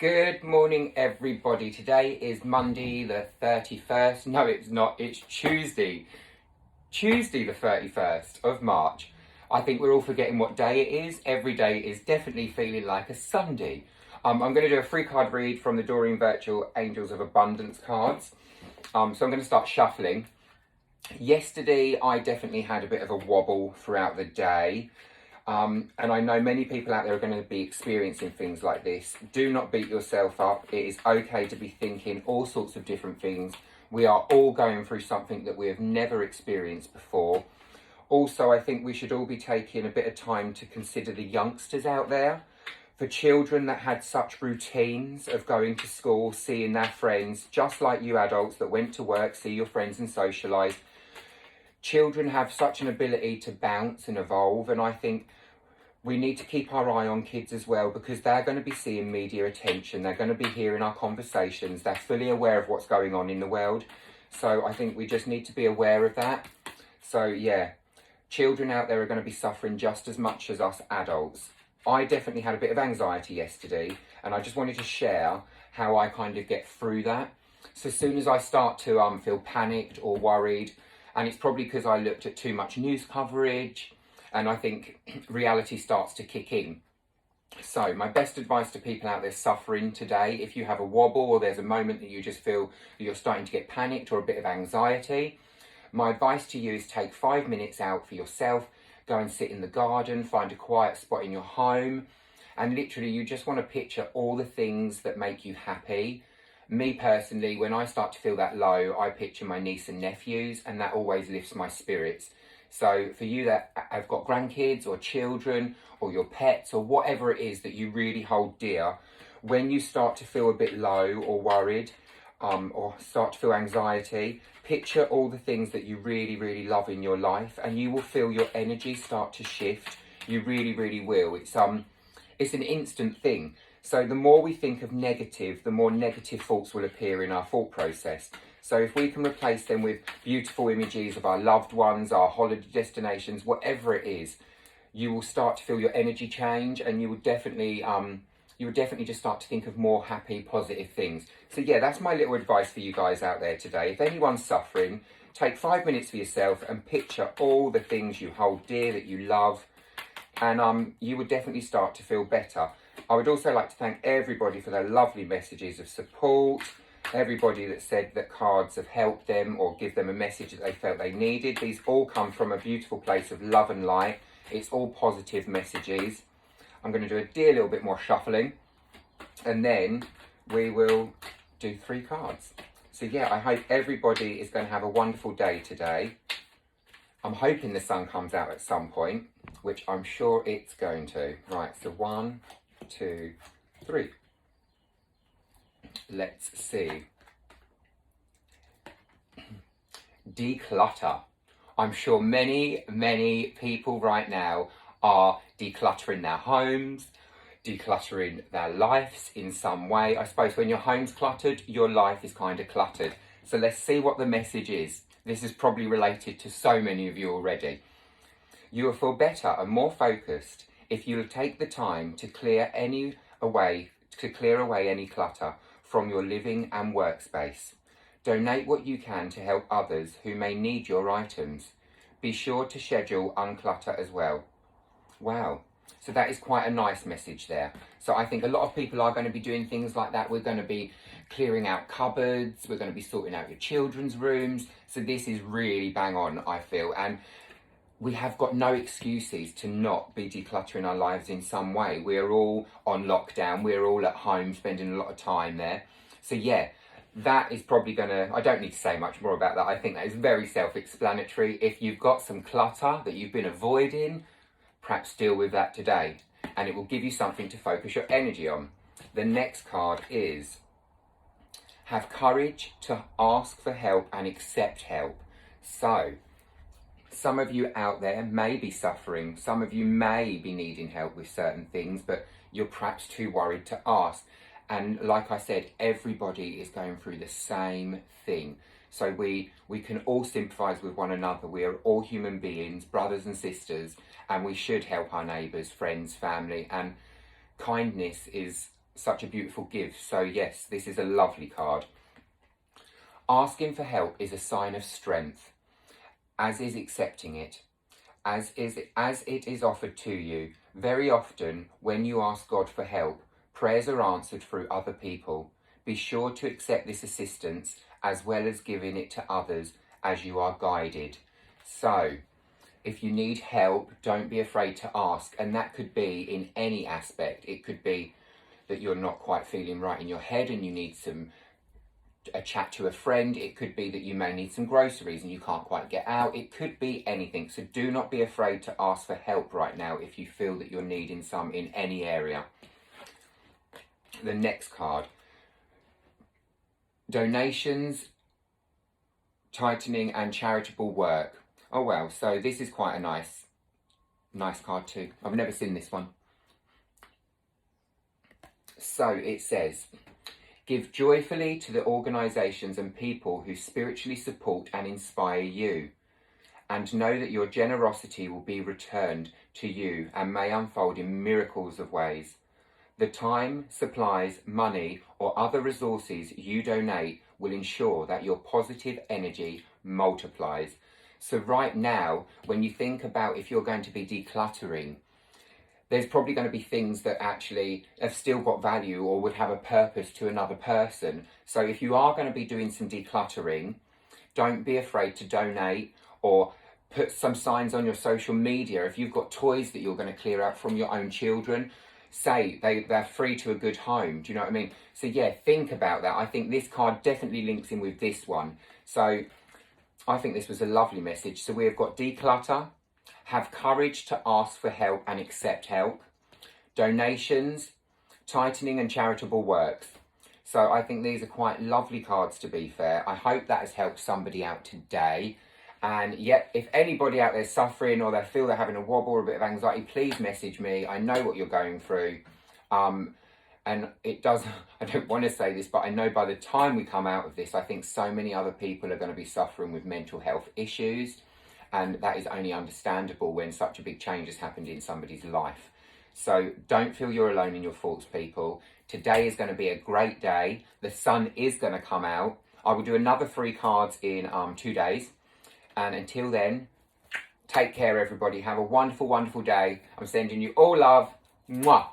Good morning, everybody. Today is Monday the 31st. No, it's not. It's Tuesday. Tuesday the 31st of March. I think we're all forgetting what day it is. Every day is definitely feeling like a Sunday. I'm going to do a free card read from the Doreen Virtual Angels of Abundance cards. So I'm going to start shuffling. Yesterday, I definitely had a bit of a wobble throughout the day. And I know many people out there are going to be experiencing things like this. Do not beat yourself up. It is okay to be thinking all sorts of different things. We are all going through something that we have never experienced before. Also, I think we should all be taking a bit of time to consider the youngsters out there. For children that had such routines of going to school, seeing their friends, just like you adults that went to work, see your friends and socialise. Children have such an ability to bounce and evolve, and I think we need to keep our eye on kids as well, because they're going to be seeing media attention, they're going to be hearing our conversations, they're fully aware of what's going on in the world. So I think we just need to be aware of that. So yeah, children out there are going to be suffering just as much as us adults. I definitely had a bit of anxiety yesterday, and I just wanted to share how I kind of get through that. So as soon as I start to feel panicked or worried, and it's probably because I looked at too much news coverage, and I think reality starts to kick in. So my best advice to people out there suffering today, if you have a wobble or there's a moment that you just feel that you're starting to get panicked or a bit of anxiety, my advice to you is take 5 minutes out for yourself, go and sit in the garden, find a quiet spot in your home, and literally you just want to picture all the things that make you happy. Me personally, when I start to feel that low, I picture my niece and nephews, and that always lifts my spirits. So for you that have got grandkids or children or your pets or whatever it is that you really hold dear, when you start to feel a bit low or worried or start to feel anxiety, picture all the things that you really, really love in your life, and you will feel your energy start to shift. You really, really will. It's an instant thing. So the more we think of negative, the more negative thoughts will appear in our thought process. So if we can replace them with beautiful images of our loved ones, our holiday destinations, whatever it is, you will start to feel your energy change, and you will definitely just start to think of more happy, positive things. So yeah, that's my little advice for you guys out there today. If anyone's suffering, take 5 minutes for yourself and picture all the things you hold dear, that you love, and you would definitely start to feel better. I would also like to thank everybody for their lovely messages of support, everybody that said that cards have helped them or give them a message that they felt they needed. These all come from a beautiful place of love and light. It's all positive messages. I'm going to do a little bit more shuffling, and then we will do 3 cards. So yeah, I hope everybody is going to have a wonderful day today. I'm hoping the sun comes out at some point, which I'm sure it's going to. Right, so 1, 2, 3. Let's see. Declutter. I'm sure many people right now are decluttering their homes, decluttering their lives in some way. I suppose when your home's cluttered, your life is kind of cluttered. So let's see what the message is. This is probably related to so many of you already. You will feel better and more focused if you take the time to clear away any clutter from your living and workspace. Donate what you can to help others who may need your items. Be sure to schedule unclutter as well. Wow, so that is quite a nice message there. So I think a lot of people are going to be doing things like that. We're going to be clearing out cupboards, we're going to be sorting out your children's rooms. So this is really bang on, I feel, and we have got no excuses to not be decluttering our lives in some way. We're all on lockdown, we're all at home spending a lot of time there. So yeah, that is probably I don't need to say much more about that. I think that is very self-explanatory. If you've got some clutter that you've been avoiding, perhaps deal with that today, and it will give you something to focus your energy on. The next card is have courage to ask for help and accept help. So some of you out there may be suffering, some of you may be needing help with certain things, but you're perhaps too worried to ask. And like I said, everybody is going through the same thing. So we can all sympathise with one another. We are all human beings, brothers and sisters, and we should help our neighbours, friends, family. And kindness is such a beautiful gift. So yes, this is a lovely card. Asking for help is a sign of strength, as is accepting it, as it is offered to you. Very often, when you ask God for help, prayers are answered through other people. Be sure to accept this assistance as well as giving it to others as you are guided. So, if you need help, don't be afraid to ask. And that could be in any aspect. It could be that you're not quite feeling right in your head and you need a chat to a friend. It could be that you may need some groceries and you can't quite get out. It could be anything. So do not be afraid to ask for help right now if you feel that you're needing some in any area. The next card. Donations, tightening and charitable work. Oh well, so this is quite a nice card too. I've never seen this one. So it says, give joyfully to the organisations and people who spiritually support and inspire you, and know that your generosity will be returned to you and may unfold in miracles of ways. The time, supplies, money, or other resources you donate will ensure that your positive energy multiplies. So right now, when you think about if you're going to be decluttering, there's probably going to be things that actually have still got value or would have a purpose to another person. So if you are going to be doing some decluttering, don't be afraid to donate or put some signs on your social media. If you've got toys that you're going to clear out from your own children, say they're free to a good home. Do you know what I mean? So yeah, think about that. I think this card definitely links in with this one. So I think this was a lovely message. So we have got declutter, have courage to ask for help and accept help, donations, tightening and charitable works. So I think these are quite lovely cards, to be fair. I hope that has helped somebody out today. And yet, if anybody out there is suffering or they feel they're having a wobble or a bit of anxiety, please message me. I know what you're going through. And it does, I don't want to say this, but I know by the time we come out of this, I think so many other people are going to be suffering with mental health issues. And that is only understandable when such a big change has happened in somebody's life. So don't feel you're alone in your thoughts, people. Today is going to be a great day. The sun is going to come out. I will do another 3 cards in 2 days. And until then, take care, everybody. Have a wonderful, wonderful day. I'm sending you all love. Mwah.